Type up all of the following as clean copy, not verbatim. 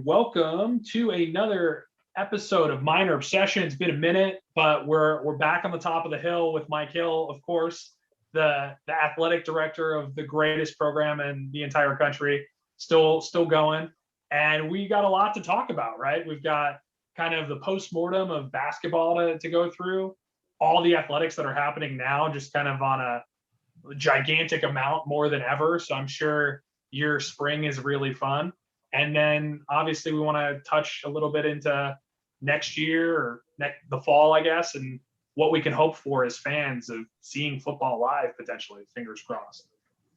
welcome to another episode of Minor Obsession. It's been a minute, but we're back on the top of the hill with Mike Hill, of course, the athletic director of the greatest program in the entire country, still going. And we got a lot to talk about, right? We've got kind of the postmortem of basketball to go through, all the athletics that are happening now, just kind of on a gigantic amount more than ever. So I'm sure your spring is really fun. And then obviously we want to touch a little bit into next year or the fall, I guess, and what we can hope for as fans of seeing football live potentially, fingers crossed.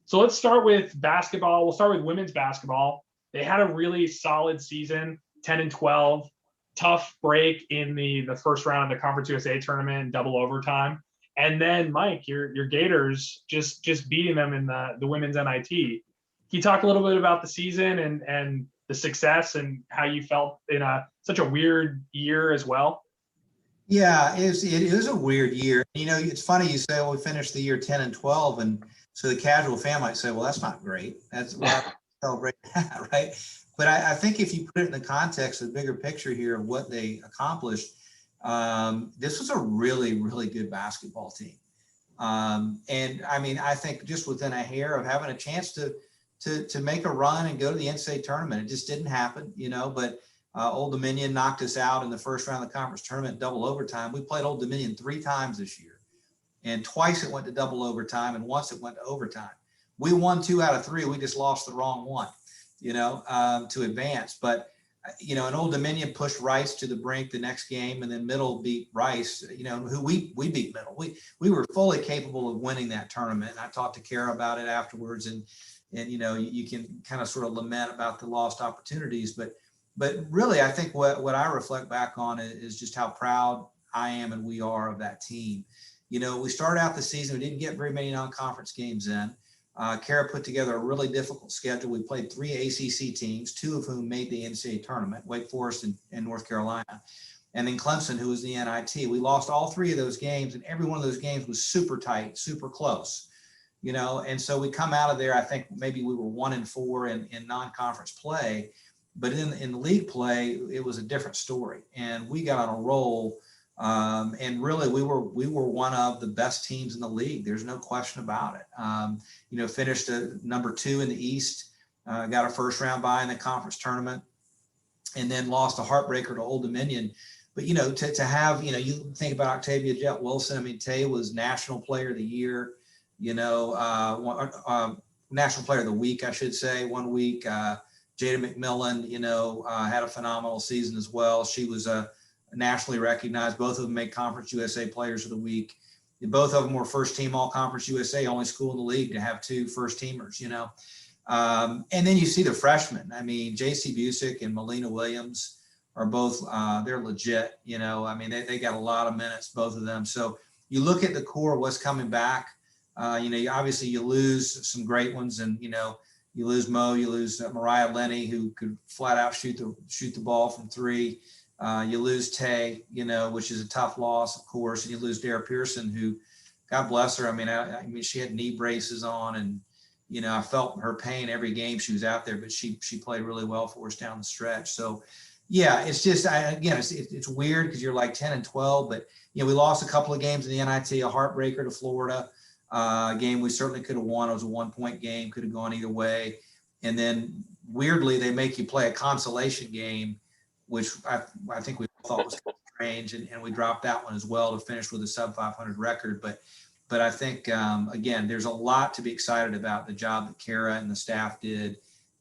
So let's start with basketball. We'll start with women's basketball. They had a really solid season, 10-12, tough break in the first round of the Conference USA tournament, double overtime. And then Mike, your Gators just beating them in the women's NIT. Can you talk a little bit about the season and the success and how you felt in such a weird year as well? Yeah, it is a weird year. You know, it's funny you say, well, we finished the year 10-12, and so the casual fan might say, well, that's not great. That's why I celebrate that, right? But I think if you put it in the context of the bigger picture here of what they accomplished, this was a really, really good basketball team. And I mean, I think just within a hair of having a chance to make a run and go to the NCAA tournament. It just didn't happen, you know, but Old Dominion knocked us out in the first round of the conference tournament, double overtime. We played Old Dominion 3 times this year, and twice it went to double overtime, and once it went to overtime. We won 2 out of 3. We just lost the wrong one, you know, to advance. But, you know, and Old Dominion pushed Rice to the brink the next game, and then Middle beat Rice, you know, who we beat Middle. We were fully capable of winning that tournament. And I talked to Kara about it afterwards, and you know, you can kind of sort of lament about the lost opportunities, but really, I think what I reflect back on is just how proud I am and we are of that team. You know, we started out the season, we didn't get very many non-conference games in. Kara put together a really difficult schedule. We played 3 ACC teams, 2 of whom made the NCAA tournament, Wake Forest and North Carolina, and then Clemson, who was the NIT. We lost all 3 of those games, and every one of those games was super tight, super close. You know, and so we come out of there, I think maybe we were 1-4 in non-conference play, but in league play, it was a different story. And we got on a roll. And really we were one of the best teams in the league. There's no question about it. You know, finished number 2 in the East, got a first round bye in the conference tournament, and then lost a heartbreaker to Old Dominion. But, you know, to have, you know, you think about Octavia Jet Wilson. I mean, Tay was National Player of the Year. You know, National Player of the Week, I should say, one week. Jada McMillan, you know, had a phenomenal season as well. She was nationally recognized. Both of them made Conference USA Players of the Week. Both of them were first team All Conference USA, only school in the league to have 2 first teamers, you know. And then you see the freshmen. I mean, J.C. Busick and Melina Williams are both, they're legit, you know. I mean, they got a lot of minutes, both of them. So you look at the core, what's coming back. You know, obviously you lose some great ones, and you know, you lose Mo, you lose Mariah Lenny, who could flat out shoot the ball from 3. You lose Tay, you know, which is a tough loss, of course, and you lose Dara Pearson, who, God bless her. I mean, she had knee braces on, and you know, I felt her pain every game she was out there, but she played really well for us down the stretch. So, yeah, it's just it's weird because you're like 10-12, but you know, we lost a couple of games in the NIT, a heartbreaker to Florida. Game we certainly could have won. It was a 1-point game, could have gone either way. And then weirdly, they make you play a consolation game, which I think we thought was kind of strange, and we dropped that one as well to finish with a sub 500 record. But I think again, there's a lot to be excited about the job that Kara and the staff did,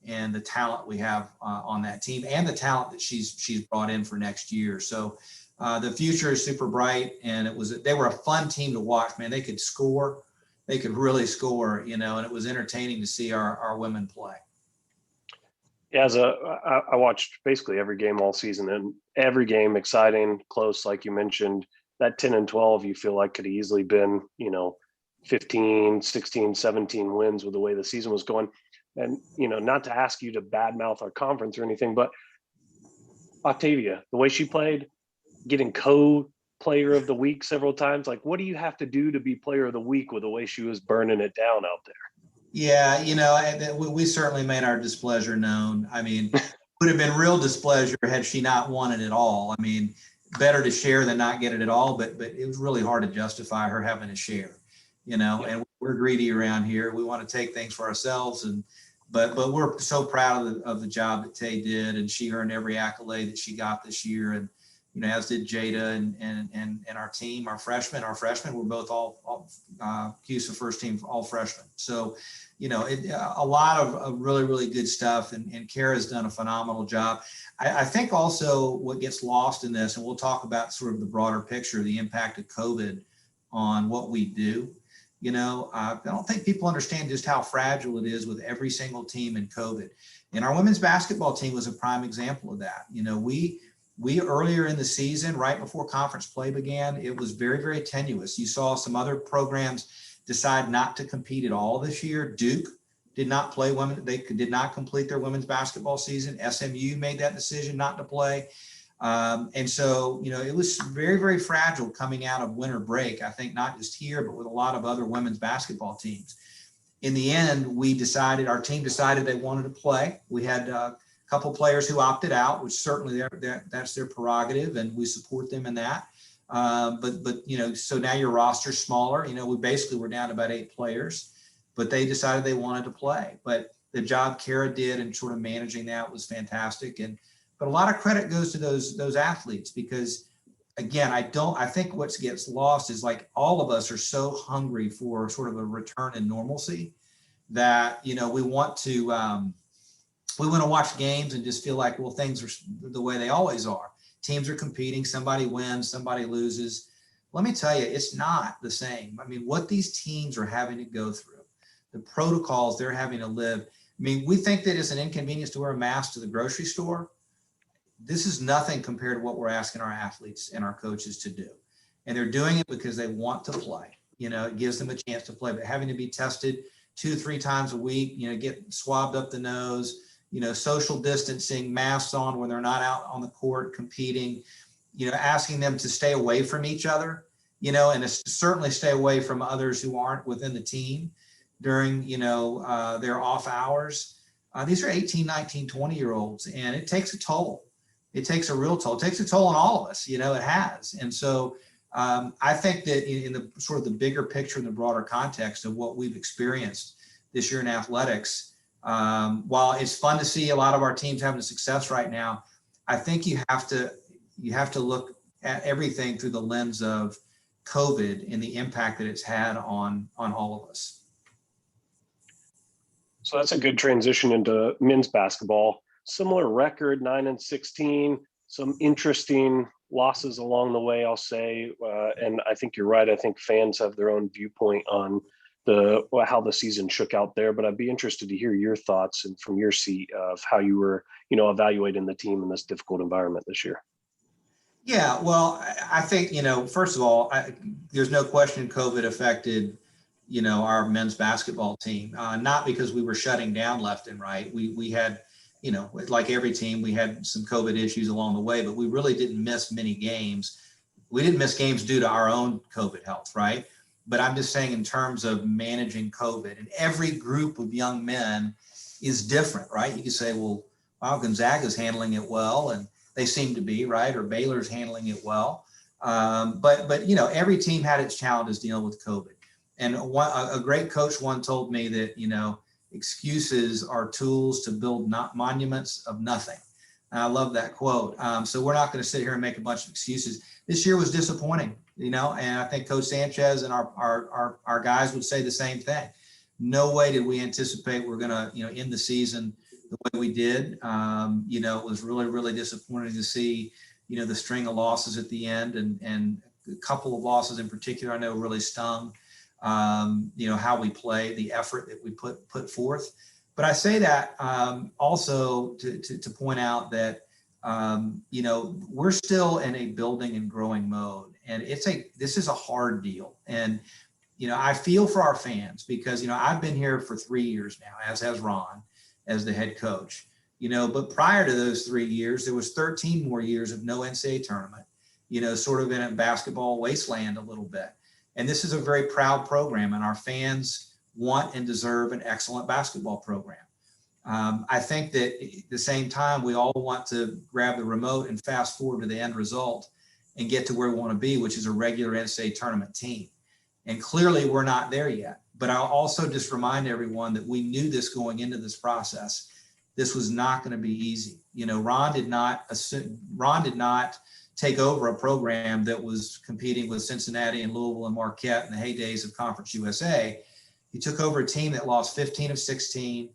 and the talent we have on that team, and the talent that she's brought in for next year. So the future is super bright, and they were a fun team to watch. Man, they could score. They could really score, you know, and it was entertaining to see our women play. Yeah, I watched basically every game all season, and every game exciting, close, like you mentioned. That 10-12, you feel like could have easily been, you know, 15, 16, 17 wins with the way the season was going. And, you know, not to ask you to badmouth our conference or anything, but Octavia, the way she played, getting player of the week several times. Like, what do you have to do to be player of the week with the way she was burning it down out there? Yeah, you know, we certainly made our displeasure known. I mean, would have been real displeasure had she not won it at all. I mean, better to share than not get it at all, but it was really hard to justify her having a share, and we're greedy around here. We want to take things for ourselves, but we're so proud of the job that Tay did, and she earned every accolade that she got this year. And, as did Jada and our team, our freshmen were both all CUSA first team, all freshmen. So, a lot of really, really good stuff. And Kara's done a phenomenal job. I think also what gets lost in this, and we'll talk about sort of the broader picture, the impact of COVID on what we do. I don't think people understand just how fragile it is with every single team in COVID. And our women's basketball team was a prime example of that. We earlier in the season, right before conference play began, it was very, very tenuous. You saw some other programs decide not to compete at all this year. Duke did not play women. They did not complete their women's basketball season. SMU made that decision not to play. And so, it was very, very fragile coming out of winter break. I think not just here, but with a lot of other women's basketball teams. In the end, our team decided they wanted to play. We had couple players who opted out, which certainly that's their prerogative, and we support them in that. But so now your roster's smaller. We basically were down to about 8 players, but they decided they wanted to play. But the job Kara did in sort of managing that was fantastic. But a lot of credit goes to those athletes, because again, I think what gets lost is, like, all of us are so hungry for sort of a return in normalcy that we want to watch games and just feel like, well, things are the way they always are. Teams are competing, somebody wins, somebody loses. Let me tell you, it's not the same. I mean, what these teams are having to go through, the protocols they're having to live. I mean, we think that it's an inconvenience to wear a mask to the grocery store. This is nothing compared to what we're asking our athletes and our coaches to do. And they're doing it because they want to play. It gives them a chance to play, but having to be tested 2-3 times a week, get swabbed up the nose, social distancing, masks on when they're not out on the court competing, asking them to stay away from each other, and certainly stay away from others who aren't within the team during, their off hours. These are 18, 19, 20-year-olds, and it takes a toll. It takes a real toll. It takes a toll on all of us, it has. And so I think that in the sort of the bigger picture, in the broader context of what we've experienced this year in athletics, while it's fun to see a lot of our teams having success right now, I think you have to look at everything through the lens of COVID and the impact that it's had on all of us. So that's a good transition into men's basketball. Similar record, 9-16, some interesting losses along the way, I'll say. And I think you're right. I think fans have their own viewpoint on how the season shook out there, but I'd be interested to hear your thoughts and from your seat of how you were, evaluating the team in this difficult environment this year. Yeah, well, I think, first of all, there's no question COVID affected, our men's basketball team, not because we were shutting down left and right. We had, like every team, we had some COVID issues along the way, but we really didn't miss many games. We didn't miss games due to our own COVID health, right? But I'm just saying in terms of managing COVID, and every group of young men is different, right? You could say, well, wow, Gonzaga's handling it well, and they seem to be, right? Or Baylor's handling it well. But every team had its challenges dealing with COVID. And a great coach one told me that, excuses are tools to build not monuments of nothing. And I love that quote. So we're not going to sit here and make a bunch of excuses. This year was disappointing, and I think Coach Sanchez and our guys would say the same thing. No way did we anticipate we're going to, end the season the way we did. It was really, really disappointing to see, the string of losses at the end, and a couple of losses in particular I know really stung. How we play, the effort that we put forth. But I say that also to point out that we're still in a building and growing mode, and this is a hard deal. And I feel for our fans because I've been here for 3 years now, as has Ron, as the head coach. But prior to those 3 years, there was 13 more years of no NCAA tournament. Sort of in a basketball wasteland a little bit. And this is a very proud program, and our fans want and deserve an excellent basketball program. I think that at the same time, we all want to grab the remote and fast forward to the end result and get to where we want to be, which is a regular NCAA tournament team. And clearly we're not there yet. But I'll also just remind everyone that we knew this going into this process. This was not going to be easy. You know, Ron did not take over a program that was competing with Cincinnati and Louisville and Marquette in the heydays of Conference USA. He took over a team that lost 15 of 16,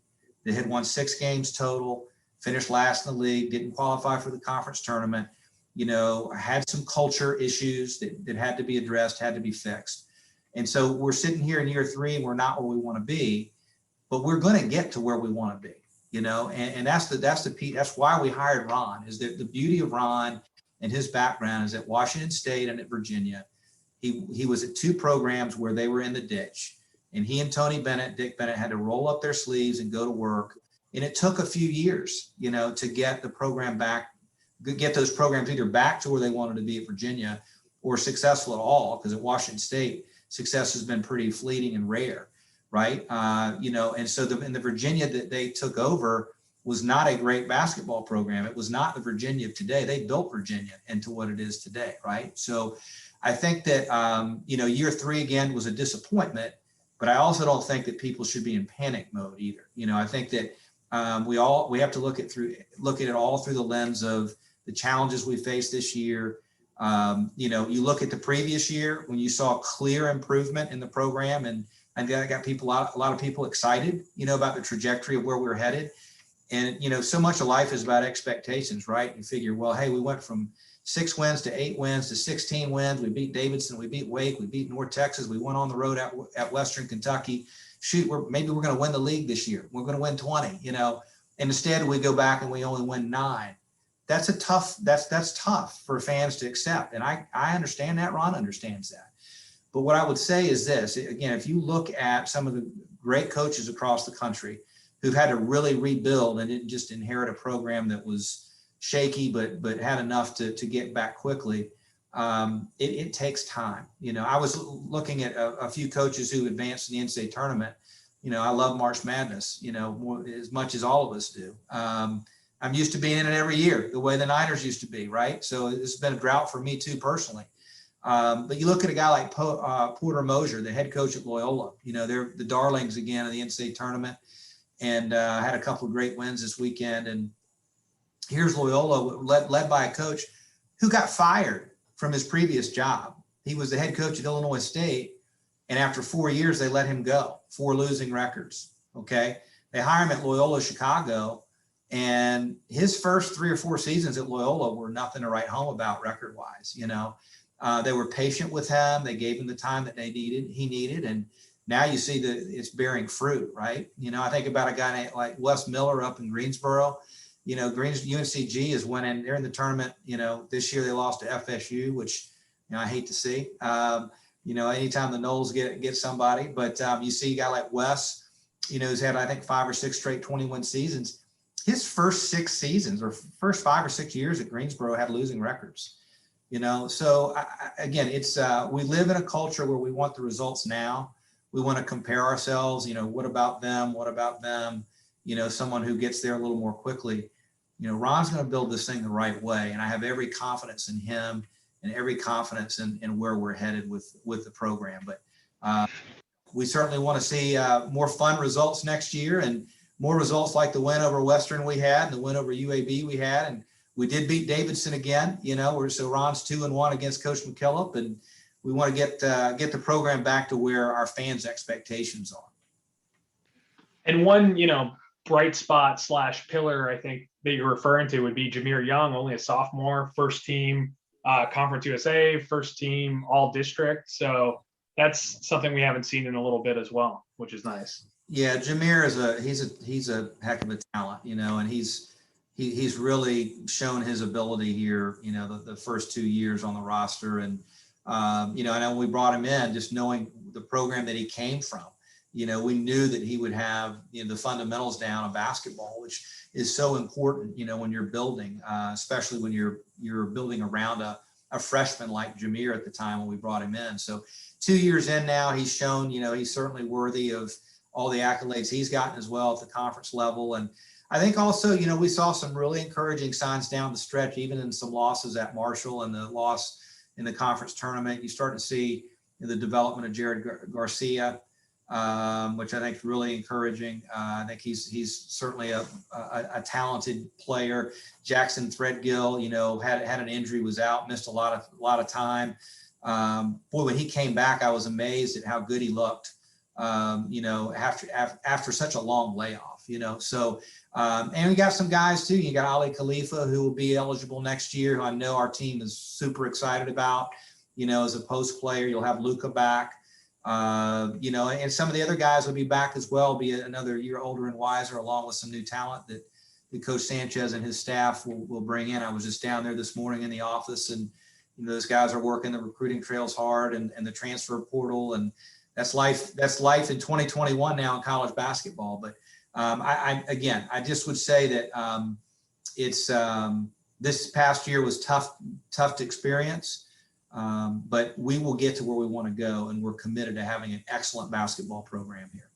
that had won 6 games total, finished last in the league, didn't qualify for the conference tournament, you know, had some culture issues that had to be addressed, had to be fixed. And so we're sitting here in year 3 and we're not where we want to be, but we're going to get to where we want to be, you know, and that's why we hired Ron. Is that the beauty of Ron and his background is at Washington State and at Virginia. He was at 2 programs where they were in the ditch, and he and Dick Bennett had to roll up their sleeves and go to work. And it took a few years, you know, to get the program back, get those programs either back to where they wanted to be at Virginia or successful at all, because at Washington State, success has been pretty fleeting and rare, right? You know, and so in the Virginia that they took over was not a great basketball program. It was not the Virginia of today. They built Virginia into what it is today, right? So I think that, you know, year 3 again was a disappointment, but I also don't think that people should be in panic mode either. You know, I think that we have to look at it all through the lens of the challenges we faced this year. You know, you look at the previous year when you saw clear improvement in the program, and that got a lot of people excited, you know, about the trajectory of where we're headed. And, you know, so much of life is about expectations, right? You figure, well, hey, we went from 6 wins to 8 wins to 16 wins. We beat Davidson, we beat Wake, we beat North Texas. We went on the road at Western Kentucky. Shoot, maybe we're going to win the league this year. We're going to win 20, you know, and instead we go back and we only win 9. That's tough for fans to accept. And I understand that. Ron understands that. But what I would say is this, again, if you look at some of the great coaches across the country who've had to really rebuild and didn't just inherit a program that was shaky, but had enough to get back quickly, it takes time. You know, I was looking at a few coaches who advanced in the NCAA tournament. You know, I love March Madness, you know, as much as all of us do. I'm used to being in it every year, the way the Niners used to be, right? So it's been a drought for me too, personally. But you look at a guy like Porter Moser, the head coach at Loyola. You know, they're the darlings again of the NCAA tournament, and had a couple of great wins this weekend. And here's Loyola led by a coach who got fired from his previous job. He was the head coach at Illinois State, and after 4 years, they let him go, 4 losing records, okay? They hire him at Loyola Chicago, and his first 3 or 4 seasons at Loyola were nothing to write home about record-wise, you know? They were patient with him. They gave him the time that he needed. And now you see that it's bearing fruit, right? You know, I think about a guy like Wes Miller up in Greensboro. You know, UNCG is winning. They're in the tournament. You know, this year they lost to FSU, which, you know, I hate to see. You know, anytime the Noles get somebody, but you see a guy like Wes, you know, who's had, I think, 5 or 6 straight 21 seasons. His first 6 seasons or first 5 or 6 years at Greensboro had losing records. You know, so again, it's we live in a culture where we want the results now. We want to compare ourselves. You know, what about them? What about them? You know, someone who gets there a little more quickly. You know, Ron's going to build this thing the right way, and I have every confidence in him and every confidence in where we're headed with the program. But we certainly want to see more fun results next year, and more results like the win over Western we had, and the win over UAB we had, and we did beat Davidson again. You know, so Ron's 2-1 against Coach McKillop, and we want to get the program back to where our fans' expectations are. And one, you know, bright spot / pillar, I think, that you're referring to would be Jameer Young, only a sophomore, first team Conference USA, first team all district. So that's something we haven't seen in a little bit as well, which is nice. Yeah, Jameer he's a heck of a talent, you know, and he's really shown his ability here, you know, the first 2 years on the roster. And, you know, I know when we brought him in, just knowing the program that he came from, you know, we knew that he would have, you know, the fundamentals down of basketball, which is so important, you know, when you're building, especially when you're building around a freshman like Jameer at the time when we brought him in. So 2 years in now, he's shown, you know, he's certainly worthy of all the accolades he's gotten as well at the conference level. And I think also, we saw some really encouraging signs down the stretch, even in some losses at Marshall and the loss in the conference tournament. You start to see the development of Jared Garcia, which I think is really encouraging. I think he's certainly a talented player. Jackson Threadgill, had an injury, was out, missed a lot of time. When he came back, I was amazed at how good he looked. After such a long layoff. So and we got some guys too. You got Ali Khalifa, who will be eligible next year, who I know our team is super excited about. As a post player, you'll have Luca back. And some of the other guys will be back as well, be another year older and wiser, along with some new talent that Coach Sanchez and his staff will bring in. I was just down there this morning in the office, and those guys are working the recruiting trails hard and the transfer portal, and that's life. That's life in 2021 now in college basketball. But I just would say that it's this past year was tough to experience. But we will get to where we want to go, and we're committed to having an excellent basketball program here.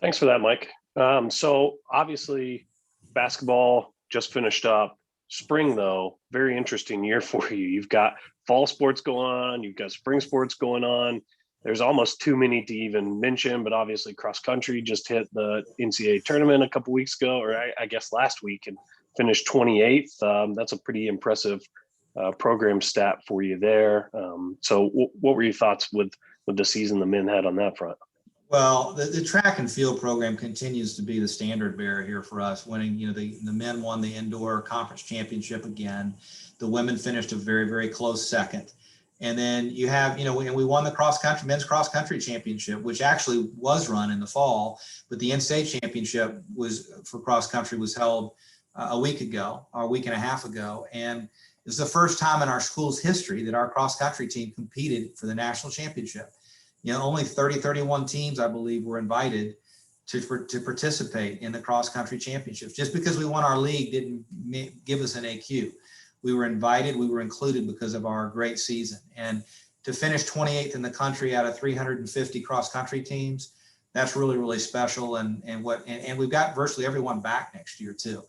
Thanks for that, Mike. So obviously basketball just finished up. Spring, though, very interesting year for you. You've got fall sports going on. You've got spring sports going on. There's almost too many to even mention, but obviously cross country just hit the NCAA tournament a couple weeks ago, or I guess last week, and finished 28th. That's a pretty impressive program stat for you there. So what were your thoughts with the season the men had on that front? Well, the track and field program continues to be the standard bearer here for us, winning, the men won the indoor conference championship again. The women finished a very, very close second. And then you have, and we won the men's cross country championship, which actually was run in the fall, but the NCAA championship for cross country was held a week ago, or a week and a half ago. And it was the first time in our school's history that our cross country team competed for the national championship. Only 31 teams, I believe, were invited to participate in the cross country championships. Just because we won our league didn't give us an AQ. We were invited, we were included because of our great season. And to finish 28th in the country out of 350 cross country teams, that's really, really special. And we've got virtually everyone back next year too.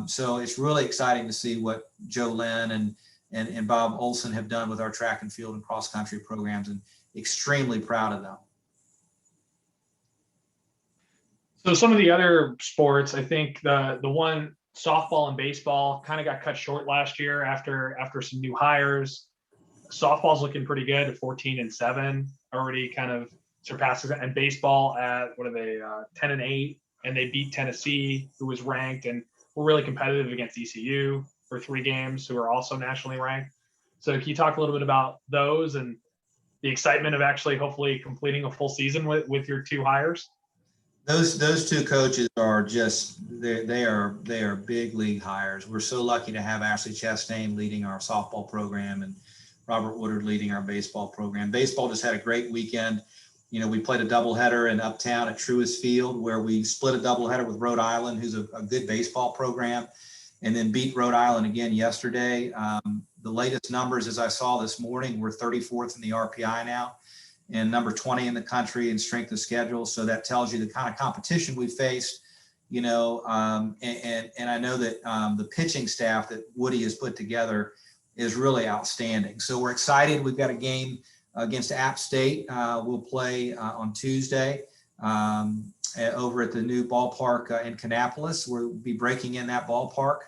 So it's really exciting to see what Joe Lynn and Bob Olson have done with our track and field and cross country programs, and extremely proud of them. So some of the other sports, I think the one, softball and baseball, kind of got cut short last year after some new hires. Softball's looking pretty good at 14-7, already kind of surpasses it. And baseball at 10-8, and they beat Tennessee, who was ranked, and were really competitive against ECU for 3 games, who are also nationally ranked. So can you talk a little bit about those and the excitement of actually hopefully completing a full season with your 2 hires? Those 2 coaches are just they are big league hires. We're so lucky to have Ashley Chastain leading our softball program and Robert Woodard leading our baseball program. Baseball just had a great weekend. We played a doubleheader in Uptown at Truist Field, where we split a doubleheader with Rhode Island, who's a good baseball program, and then beat Rhode Island again yesterday. The latest numbers, as I saw this morning, we're 34th in the RPI now, and number 20 in the country in strength of schedule. So that tells you the kind of competition we faced, and I know that the pitching staff that Woody has put together is really outstanding. So we're excited. We've got a game against App State. We'll play on Tuesday over at the new ballpark in Kannapolis. We'll be breaking in that ballpark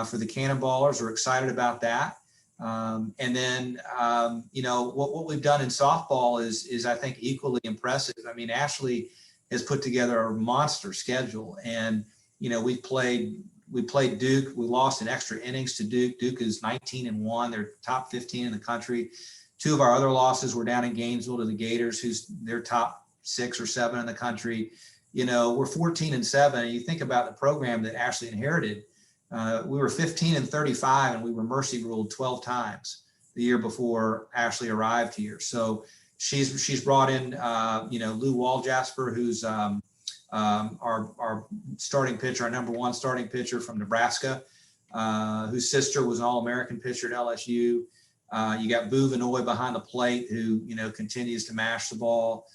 for the Cannonballers. We're excited about that. And then, what we've done in softball is I think equally impressive. I mean, Ashley has put together a monster schedule, and, we played Duke. We lost in extra innings to Duke. Duke is 19-1. They're top 15 in the country. 2 of our other losses were down in Gainesville to the Gators, they're top 6 or 7 in the country. We're 14-7. And you think about the program that Ashley inherited. We were 15-35, and we were mercy ruled 12 times the year before Ashley arrived here. So she's brought in, Lou Waljasper, who's our starting pitcher, our number 1 starting pitcher from Nebraska, whose sister was an All-American pitcher at LSU. You got Boo Vinoy behind the plate who, continues to mash the ball.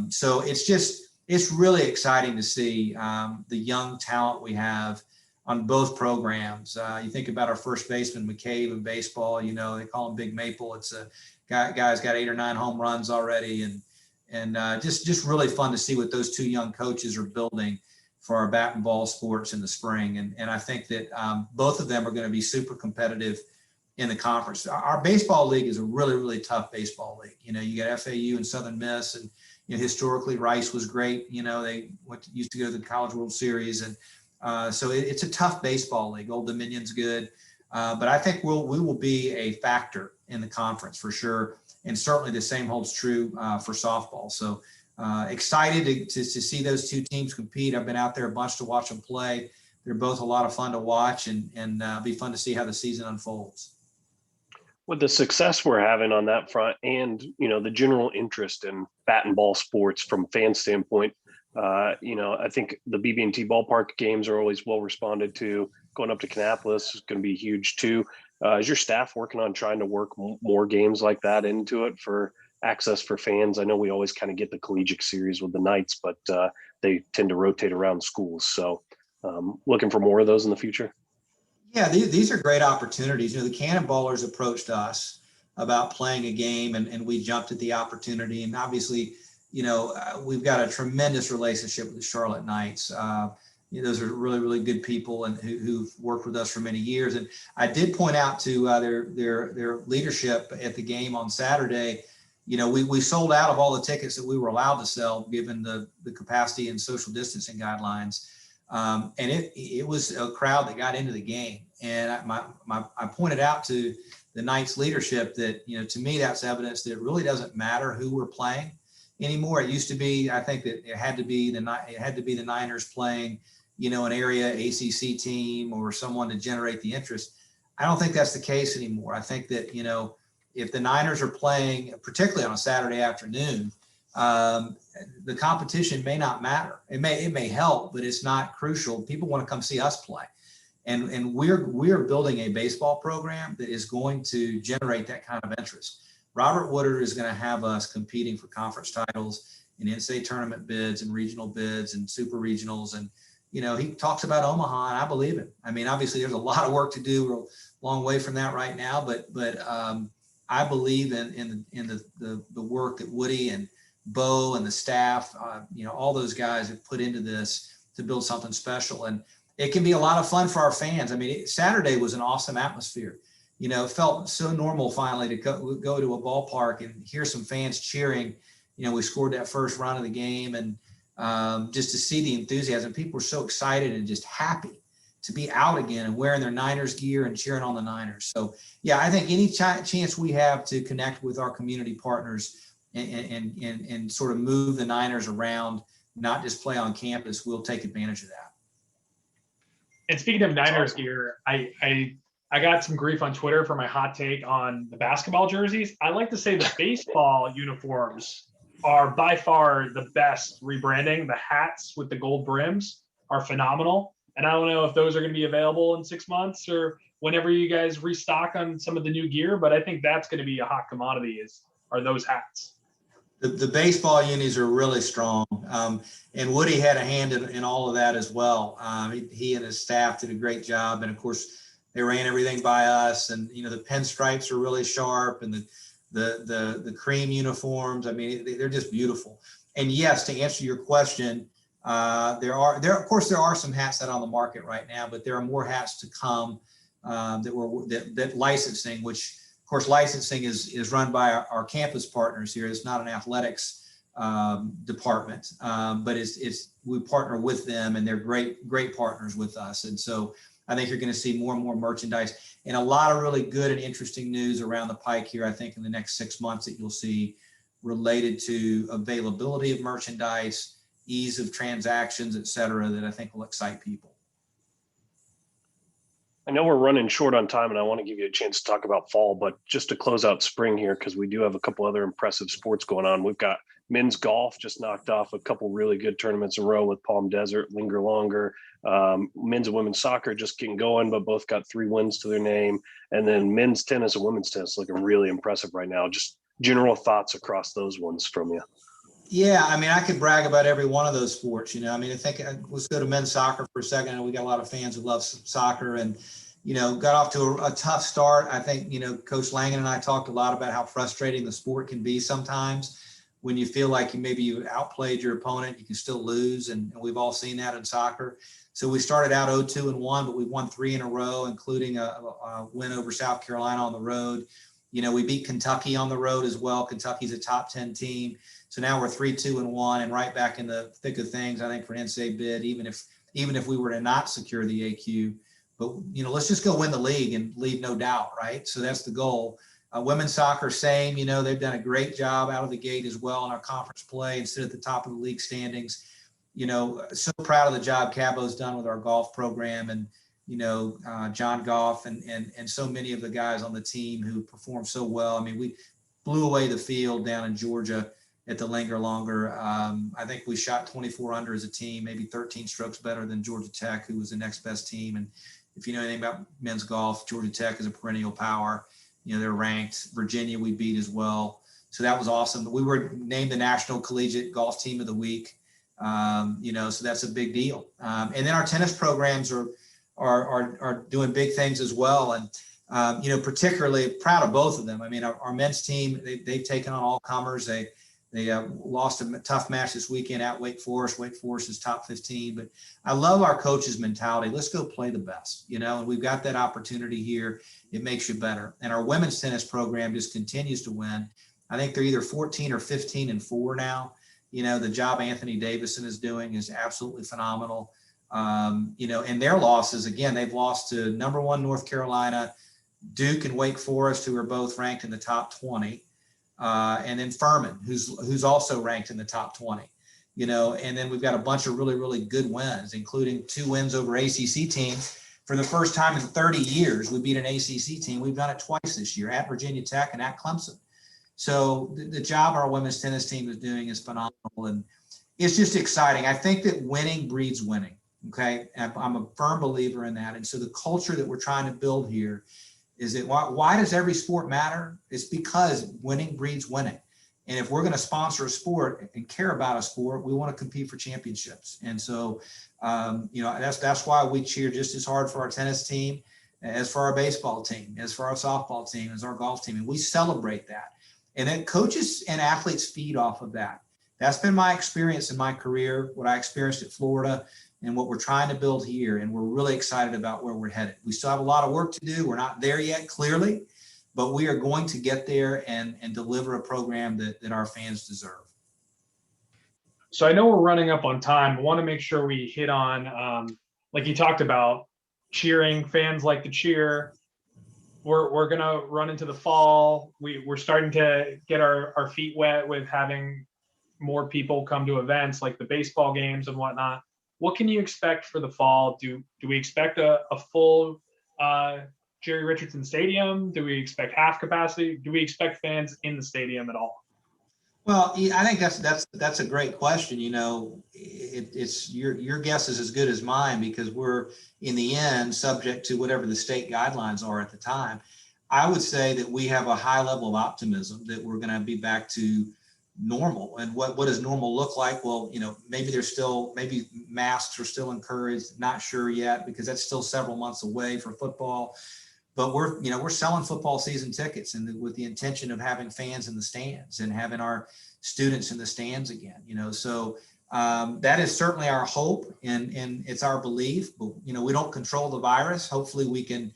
So it's really exciting to see the young talent we have on both programs. You think about our first baseman, McCabe, in baseball, they call him Big Maple. It's a guy's got 8 or 9 home runs already. And just really fun to see what those two young coaches are building for our bat and ball sports in the spring. And I think that both of them are going to be super competitive in the conference. Our baseball league is a really, really tough baseball league. You got FAU and Southern Miss, and historically Rice was great. They used to go to the College World Series, and so it's a tough baseball league. Old Dominion's good, but I think we will be a factor in the conference for sure, and certainly the same holds true for softball. So excited to see those two teams compete. I've been out there a bunch to watch them play. They're both a lot of fun to watch, and be fun to see how the season unfolds. With the success we're having on that front, and the general interest in bat and ball sports from fan standpoint, I think the BB&T ballpark games are always well responded to. Going up to Kannapolis is going to be huge too. Is your staff working on trying to work more games like that into it for access for fans? I know we always kind of get the collegiate series with the Knights, but they tend to rotate around schools. So looking for more of those in the future. Yeah, these are great opportunities. The Cannonballers approached us about playing a game, and we jumped at the opportunity. And obviously, we've got a tremendous relationship with the Charlotte Knights. Those are really, really good people, and who've worked with us for many years. And I did point out to their leadership at the game on Saturday. We sold out of all the tickets that we were allowed to sell, given the capacity and social distancing guidelines. And it was a crowd that got into the game. And I pointed out to the Knights leadership that, to me, that's evidence that it really doesn't matter who we're playing anymore. It used to be, I think that it had to be the Niners playing, an area ACC team or someone to generate the interest. I don't think that's the case anymore. I think that, if the Niners are playing, particularly on a Saturday afternoon, the competition may not matter. It may help, but it's not crucial. People want to come see us play, and we're building a baseball program that is going to generate that kind of interest. Robert Woodard is going to have us competing for conference titles and NCAA tournament bids and regional bids and super regionals, and he talks about Omaha, and I believe it. I mean, obviously, there's a lot of work to do. We're a long way from that right now, but I believe in the work that Woody and Bo and the staff, all those guys have put into this to build something special. And it can be a lot of fun for our fans. I mean, Saturday was an awesome atmosphere. It felt so normal finally to go to a ballpark and hear some fans cheering. We scored that first run of the game, and just to see the enthusiasm. People were so excited and just happy to be out again and wearing their Niners gear and cheering on the Niners. So, yeah, I think any chance we have to connect with our community partners and sort of move the Niners around, not just play on campus, we'll take advantage of that. And speaking of Niners gear, I got some grief on Twitter for my hot take on the basketball jerseys. I like to say the baseball uniforms are by far the best rebranding. The hats with the gold brims are phenomenal. And I don't know if those are going to be available in 6 months or whenever you guys restock on some of the new gear, but I think that's going to be a hot commodity are those hats. The baseball unis are really strong. And Woody had a hand in all of that as well. He and his staff did a great job. And of course, they ran everything by us. And, the pinstripes are really sharp, and the cream uniforms. I mean, they're just beautiful. And yes, to answer your question, there are some hats out on the market right now, but there are more hats to come that licensing, which of course licensing is run by our campus partners here. It's not an athletics department, but we partner with them, and they're great partners with us. And so I think you're going to see more and more merchandise and a lot of really good and interesting news around the pike here, I think, in the next 6 months that you'll see related to availability of merchandise, ease of transactions, et cetera, that I think will excite people. I know we're running short on time, and I want to give you a chance to talk about fall, but just to close out spring here, because we do have a couple other impressive sports going on. We've got Men's golf just knocked off a couple really good tournaments in a row with Palm Desert, Linger Longer. Men's and women's soccer just getting going, but both got 3 wins to their name. And then men's tennis and women's tennis looking really impressive right now. Just general thoughts across those ones from you. Yeah, I mean, I could brag about every one of those sports. I mean, let's go to men's soccer for a second. We got a lot of fans who love soccer, and got off to a tough start. I think Coach Langen and I talked a lot about how frustrating the sport can be sometimes when you feel like you outplayed your opponent. You can still lose, and we've all seen that in soccer. So we started out 0-2-1, but we won 3 in a row, including a win over South Carolina on the road. We beat Kentucky on the road as well. Kentucky's a top 10 team. So now we're 3-2-1 and right back in the thick of things, I think, for an NCAA bid, even if we were to not secure the AQ. But, let's just go win the league and leave no doubt, right? So that's the goal. Women's soccer, same. They've done a great job out of the gate as well in our conference play and sit at the top of the league standings. So proud of the job Cabo's done with our golf program, and John Goff and so many of the guys on the team who performed so well. I mean, we blew away the field down in Georgia at the Linger Longer. I think we shot 24 under as a team, maybe 13 strokes better than Georgia Tech, who was the next best team. And if you know anything about men's golf, Georgia Tech is a perennial power. They're ranked. Virginia we beat as well. So that was awesome. We were named the National Collegiate Golf Team of the Week. So that's a big deal. And then our tennis programs are doing big things as well. And, particularly proud of both of them. I mean, our men's team, they've taken on all comers. They lost a tough match this weekend at Wake Forest. Wake Forest is top 15, but I love our coaches' mentality. Let's go play the best, and we've got that opportunity here. It makes you better. And our women's tennis program just continues to win. I think they're either 14 or 15-4 now. The job Anthony Davison is doing is absolutely phenomenal. And their losses, again, they've lost to number 1 North Carolina, Duke and Wake Forest, who are both ranked in the top 20. And then Furman, who's also ranked in the top 20, and then we've got a bunch of really, really good wins, including 2 wins over ACC teams. For the first time in 30 years, we beat an ACC team. We've done it twice this year, at Virginia Tech and at Clemson. So the job our women's tennis team is doing is phenomenal, and it's just exciting. I think that winning breeds winning, okay? I'm a firm believer in that. And so the culture that we're trying to build here is that why does every sport matter? It's because winning breeds winning. And if we're going to sponsor a sport and care about a sport, we want to compete for championships. And so, that's why we cheer just as hard for our tennis team, as for our baseball team, as for our softball team, as our golf team. And we celebrate that. And then coaches and athletes feed off of that. That's been my experience in my career, what I experienced at Florida, and what we're trying to build here. And we're really excited about where we're headed. We still have a lot of work to do. We're not there yet, clearly, but we are going to get there and deliver a program that our fans deserve. So I know we're running up on time. I want to make sure we hit on, like you talked about, cheering. Fans like to cheer. We're going to run into the fall. We're starting to get our feet wet with having more people come to events like the baseball games and whatnot. What can you expect for the fall? Do we expect a full Jerry Richardson Stadium? Do we expect half capacity? Do we expect fans in the stadium at all? Well, I think that's a great question. It's your guess is as good as mine, because we're in the end subject to whatever the state guidelines are at the time. I would say that we have a high level of optimism that we're going to be back to normal. And what does normal look like? Well, maybe masks are still encouraged. Not sure yet, because that's still several months away for football. But we're selling football season tickets, and with the intention of having fans in the stands and having our students in the stands again. So that is certainly our hope, and it's our belief. But we don't control the virus. Hopefully, we can.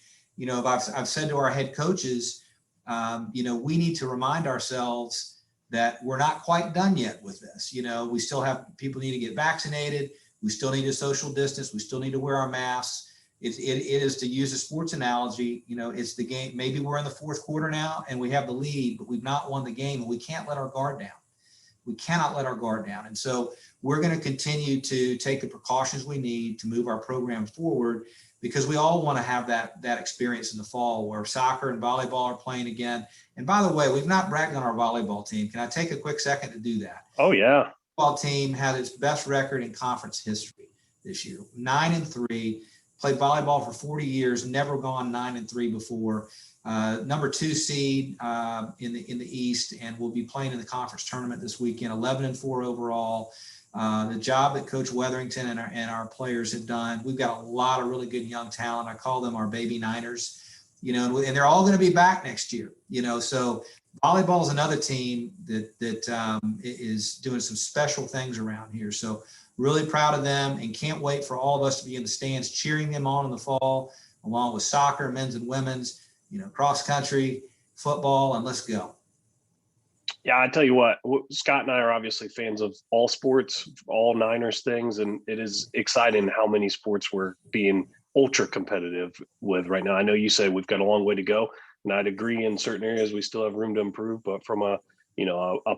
I've said to our head coaches, we need to remind ourselves that we're not quite done yet with this. We still have people need to get vaccinated. We still need to social distance. We still need to wear our masks. It is, to use a sports analogy, it's the game. Maybe we're in the fourth quarter now and we have the lead, but we've not won the game, and we can't let our guard down. We cannot let our guard down. And so we're going to continue to take the precautions we need to move our program forward, because we all want to have that experience in the fall where soccer and volleyball are playing again. And by the way, we've not bragged on our volleyball team. Can I take a quick second to do that? Oh yeah. Volleyball team had its best record in conference history this year, 9-3. Played volleyball for 40 years, never gone 9-3 before. Number 2 seed in the East, and we'll be playing in the conference tournament this weekend. 11-4 overall. The job that Coach Weatherington and our players have done. We've got a lot of really good young talent. I call them our baby Niners. And they're all going to be back next year. So volleyball is another team that is doing some special things around here. So really proud of them, and can't wait for all of us to be in the stands cheering them on in the fall, along with soccer, men's and women's, cross country, football, and let's go. Yeah, I tell you what, Scott and I are obviously fans of all sports, all Niners things, and it is exciting how many sports we're being ultra competitive with right now. I know you say we've got a long way to go, and I'd agree in certain areas we still have room to improve, but from a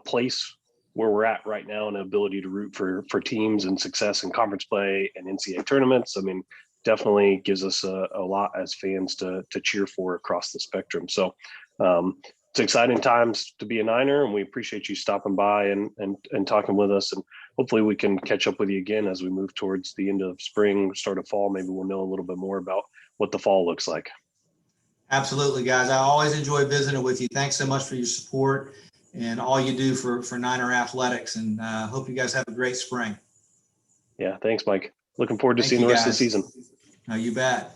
place where we're at right now and the ability to root for teams and success in conference play and NCAA tournaments, I mean, definitely gives us a lot as fans to cheer for across the spectrum. So it's exciting times to be a Niner, and we appreciate you stopping by and talking with us. And hopefully we can catch up with you again as we move towards the end of spring, start of fall. Maybe we'll know a little bit more about what the fall looks like. Absolutely, guys. I always enjoy visiting with you. Thanks so much for your support and all you do for Niner athletics. And hope you guys have a great spring. Yeah, thanks, Mike. Looking forward to seeing the rest of the season. No, you bet.